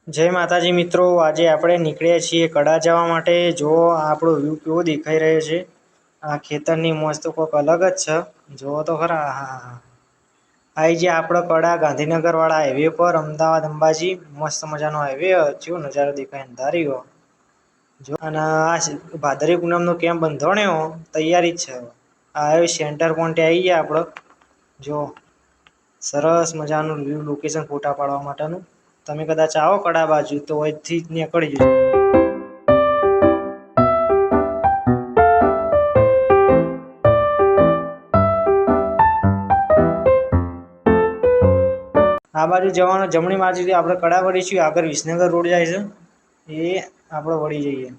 જય માતાજી મિત્રો, આજે આપણે નીકળ્યા છીએ કડા જવા માટે। જો આપણો વ્યૂ કેવો દેખાઈ રહ્યો છે। આ ખેતરની મોજ તો કોઈક અલગ જ છે। જુઓ તો ખરા, હા આવી જે આપણો કડા ગાંધીનગર વાળા હાઈવે પર અમદાવાદ અંબાજી મસ્ત મજાનો હાઈવે કેવો નજારો દેખાય અંધારીઓ। જો અને આ ભાદરવી પૂનમનો કેમ્પ બંધોણ્યો તૈયારી જ છે। આ સેન્ટર પોઈન્ટ આવી ગયા આપણો। જો સરસ મજાનું વ્યૂ લોકેશન ફોટા પાડવા માટેનું। તમે કદાચ આવો કડા બાજુ તો અહીંથી જ નીકળી જજો। આ બાજુ જવાનો જમણી બાજુથી આપણે કડા વળીશું, આગળ વિસનગર રોડ જાય છે એ આપણે વળી જઈએ।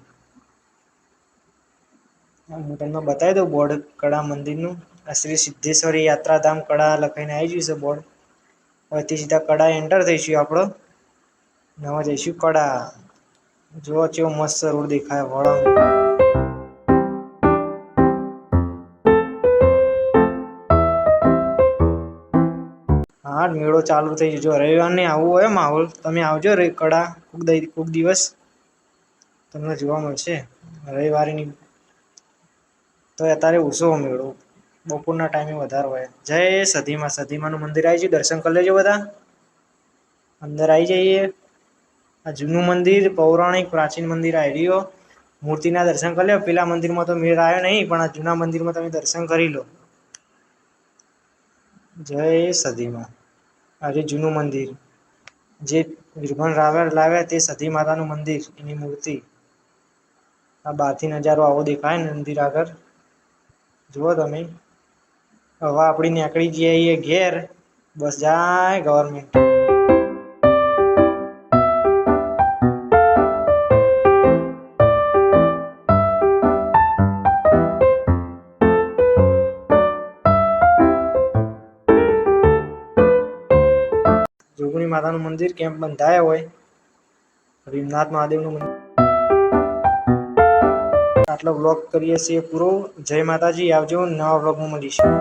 હું તમને બતાવી દઉં બોર્ડ કડા મંદિરનું। આ શ્રી સિદ્ધેશ્વરી યાત્રાધામ કડા લખાઈને આવી ગયું છે બોર્ડ। અહીંથી સીધા કડા એન્ટર થઈશું આપણો, નવા જઈશું કડા। જો કેવો મસ્ત રોડ દેખાય વળાંક। હા, મેળો ચાલુ થઈ ગયો। જો રવિવારને આવવું હોય માહોલ, તમે આવજો કડા કોક દિવસ તમને જોવા મળશે રવિવારની। તો અત્યારે ઓછો મેળો, બપોરના ટાઈમે વધારે હોય। જય સધીમા, સધીમાનું મંદિર આવી ગયું, દર્શન કરી લેજો બધા। અંદર આવી જઈએ। આ જૂનું મંદિર, પૌરાણિક પ્રાચીન મંદિર આવી રહ્યો। મૂર્તિના દર્શન કરી લો। પેલા મંદિરમાં તો મેળ આવ્યો નહીં, પણ આ જૂના મંદિરમાં તમે દર્શન કરી લો। જય સધીમા। આજે જૂનું મંદિર જે વીરભણ રાવળ લાવ્યા તે સતી માતાનું મંદિર, એની મૂર્તિ। આ બહારથી નજારો આવો દેખાય મંદિર આગળ, જુઓ તમે। હવે આપણી નીકળી જઈએ ઘેર, બસ જાય ગવર્મેન્ટ। જોગણી માતાનું મંદિર કેમ્પ બંધાયા હોય, ભીમનાથ મહાદેવનું મંદિર। આટલો બ્લોગ કરીએ છીએ પૂરો। જય માતાજી, આવજો, નવા બ્લોગમાં મળીશું।